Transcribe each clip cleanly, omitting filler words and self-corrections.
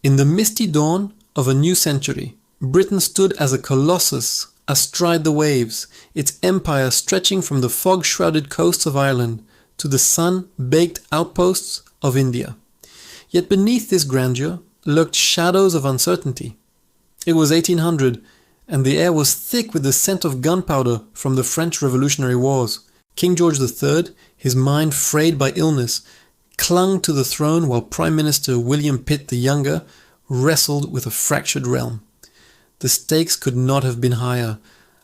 In the misty dawn of a new century, Britain stood as a colossus astride the waves, its empire stretching from the fog-shrouded coasts of Ireland to the sun-baked outposts of India. Yet beneath this grandeur lurked shadows of uncertainty. It was 1800, and the air was thick with the scent of gunpowder from the French Revolutionary Wars. King George III, his mind frayed by illness, clung to the throne while Prime Minister William Pitt the Younger wrestled with a fractured realm. The stakes could not have been higher.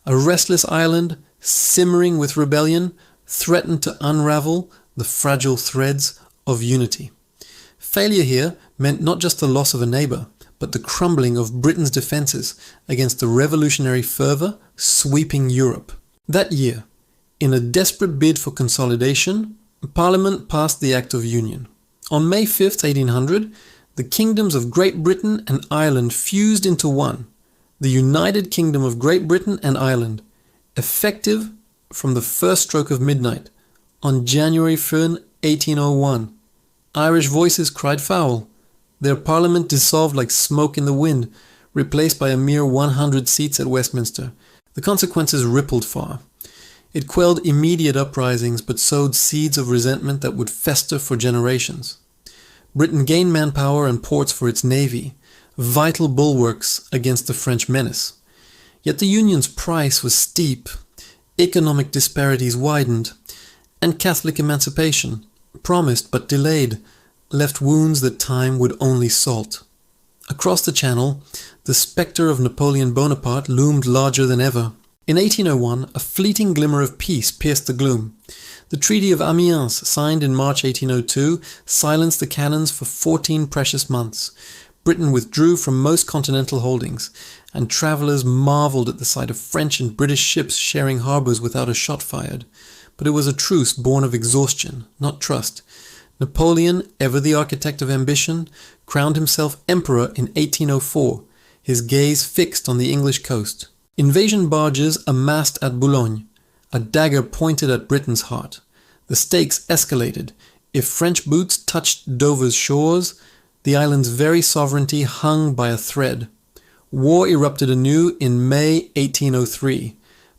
A restless Ireland, simmering with rebellion, threatened to unravel the fragile threads of unity. Failure here meant not just the loss of a neighbour, but the crumbling of Britain's defences against the revolutionary fervour sweeping Europe. That year, in a desperate bid for consolidation, Parliament passed the Act of Union. On May 5, 1800, the kingdoms of Great Britain and Ireland fused into one, the United Kingdom of Great Britain and Ireland, effective from the first stroke of midnight, on January 1, 1801. Irish voices cried foul. Their parliament dissolved like smoke in the wind, replaced by a mere 100 seats at Westminster. The consequences rippled far. It quelled immediate uprisings but sowed seeds of resentment that would fester for generations. Britain gained manpower and ports for its navy, vital bulwarks against the French menace. Yet the Union's price was steep, economic disparities widened, and Catholic emancipation, promised but delayed, left wounds that time would only salt. Across the Channel, the spectre of Napoleon Bonaparte loomed larger than ever. In 1801, a fleeting glimmer of peace pierced the gloom. The Treaty of Amiens, signed in March 1802, silenced the cannons for 14 precious months. Britain withdrew from most continental holdings, and travellers marvelled at the sight of French and British ships sharing harbours without a shot fired. But it was a truce born of exhaustion, not trust. Napoleon, ever the architect of ambition, crowned himself emperor in 1804, his gaze fixed on the English coast. Invasion barges amassed at Boulogne, a dagger pointed at Britain's heart. The stakes escalated. If French boots touched Dover's shores, the island's very sovereignty hung by a thread. War erupted anew in May 1803,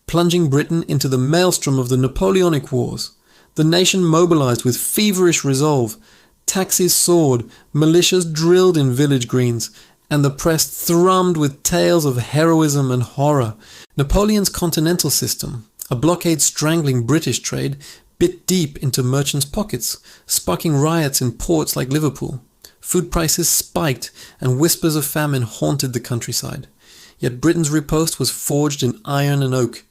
plunging Britain into the maelstrom of the Napoleonic Wars. The nation mobilized with feverish resolve. Taxis soared, militias drilled in village greens, and the press thrummed with tales of heroism and horror. Napoleon's continental system, a blockade strangling British trade, bit deep into merchants' pockets, sparking riots in ports like Liverpool. Food prices spiked, and whispers of famine haunted the countryside. Yet Britain's riposte was forged in iron and oak,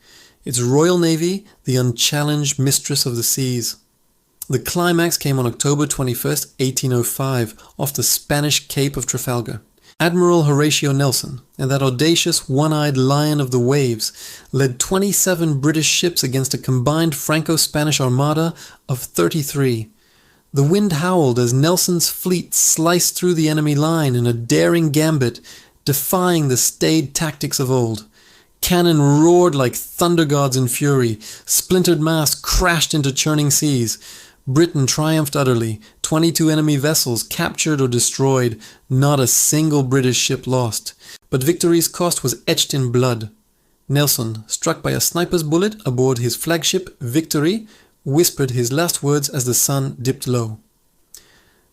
its Royal Navy the unchallenged mistress of the seas. The climax came on October 21, 1805, off the Spanish Cape of Trafalgar. Admiral Horatio Nelson, and that audacious one-eyed lion of the waves, led 27 British ships against a combined Franco-Spanish armada of 33. The wind howled as Nelson's fleet sliced through the enemy line in a daring gambit, defying the staid tactics of old. Cannon roared like thunder gods in fury, splintered masts crashed into churning seas. Britain triumphed utterly, 22 enemy vessels captured or destroyed, not a single British ship lost. But victory's cost was etched in blood. Nelson, struck by a sniper's bullet aboard his flagship Victory, whispered his last words as the sun dipped low.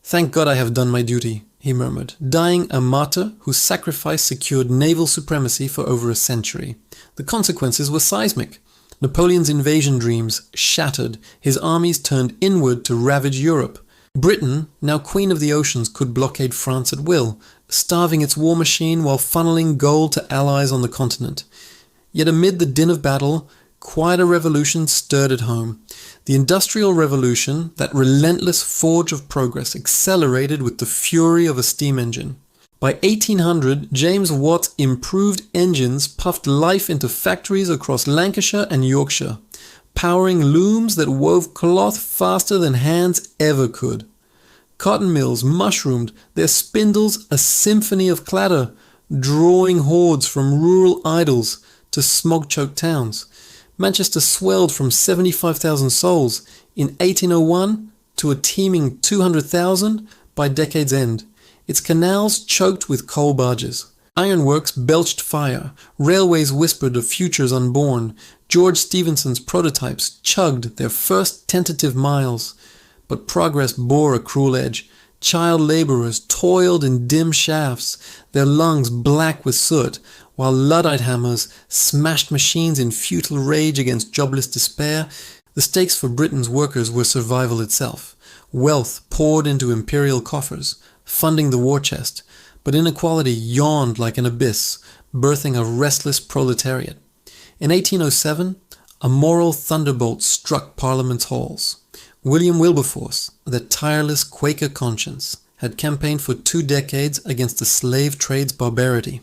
"Thank God I have done my duty," he murmured, dying a martyr whose sacrifice secured naval supremacy for over a century. The consequences were seismic. Napoleon's invasion dreams shattered, his armies turned inward to ravage Europe. Britain, now queen of the oceans, could blockade France at will, starving its war machine while funneling gold to allies on the continent. Yet amid the din of battle, quite a revolution stirred at home. The Industrial Revolution, that relentless forge of progress, accelerated with the fury of a steam engine. By 1800, James Watt's improved engines puffed life into factories across Lancashire and Yorkshire, powering looms that wove cloth faster than hands ever could. Cotton mills mushroomed, their spindles a symphony of clatter, drawing hordes from rural idols to smog-choked towns. Manchester swelled from 75,000 souls in 1801 to a teeming 200,000 by decade's end. its canals choked with coal barges. Ironworks belched fire, railways whispered of futures unborn, George Stephenson's prototypes chugged their first tentative miles. But progress bore a cruel edge. Child labourers toiled in dim shafts, their lungs black with soot, while Luddite hammers smashed machines in futile rage against jobless despair. The stakes for Britain's workers were survival itself. Wealth poured into imperial coffers, funding the war chest, but inequality yawned like an abyss, birthing a restless proletariat. In 1807, a moral thunderbolt struck Parliament's halls. William Wilberforce, the tireless Quaker conscience, had campaigned for 2 decades against the slave trade's barbarity.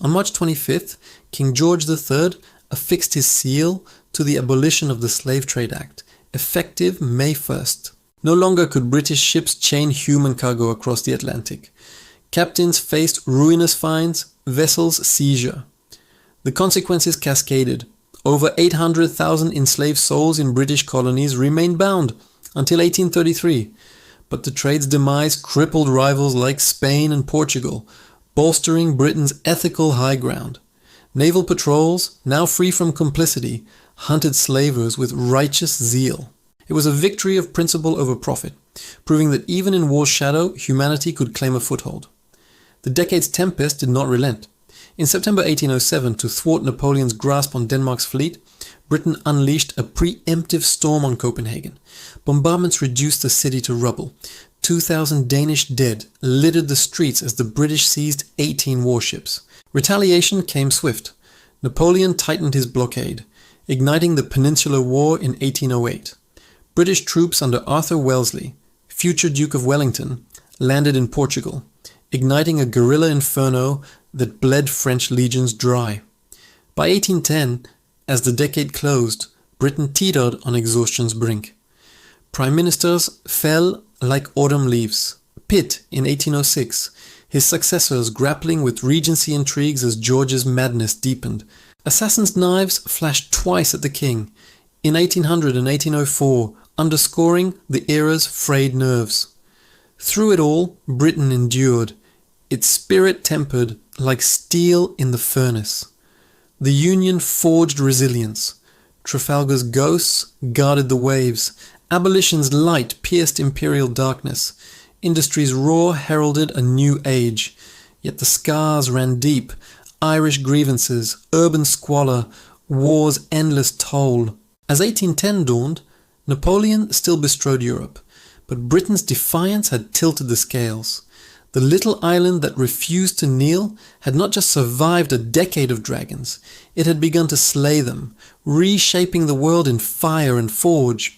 On March 25th, King George III affixed his seal to the Abolition of the Slave Trade Act, effective May 1st. No longer could British ships chain human cargo across the Atlantic. Captains faced ruinous fines, vessels seizure. The consequences cascaded. Over 800,000 enslaved souls in British colonies remained bound until 1833, but the trade's demise crippled rivals like Spain and Portugal, bolstering Britain's ethical high ground. Naval patrols, now free from complicity, hunted slavers with righteous zeal. It was a victory of principle over profit, proving that even in war's shadow, humanity could claim a foothold. The decade's tempest did not relent. In September 1807, to thwart Napoleon's grasp on Denmark's fleet, Britain unleashed a preemptive storm on Copenhagen. Bombardments reduced the city to rubble. 2,000 Danish dead littered the streets as the British seized 18 warships. Retaliation came swift. Napoleon tightened his blockade, igniting the Peninsular War in 1808. British troops under Arthur Wellesley, future Duke of Wellington, landed in Portugal, igniting a guerrilla inferno that bled French legions dry. By 1810, as the decade closed, Britain teetered on exhaustion's brink. Prime ministers fell like autumn leaves. Pitt in 1806, his successors grappling with regency intrigues as George's madness deepened. Assassin's knives flashed twice at the king, in 1800 and 1804, underscoring the era's frayed nerves. Through it all, Britain endured, its spirit tempered like steel in the furnace. The Union forged resilience. Trafalgar's ghosts guarded the waves. Abolition's light pierced imperial darkness. Industry's roar heralded a new age. Yet the scars ran deep. Irish grievances, urban squalor, war's endless toll. As 1810 dawned, Napoleon still bestrode Europe, but Britain's defiance had tilted the scales. The little island that refused to kneel had not just survived a decade of dragons, it had begun to slay them, reshaping the world in fire and forge.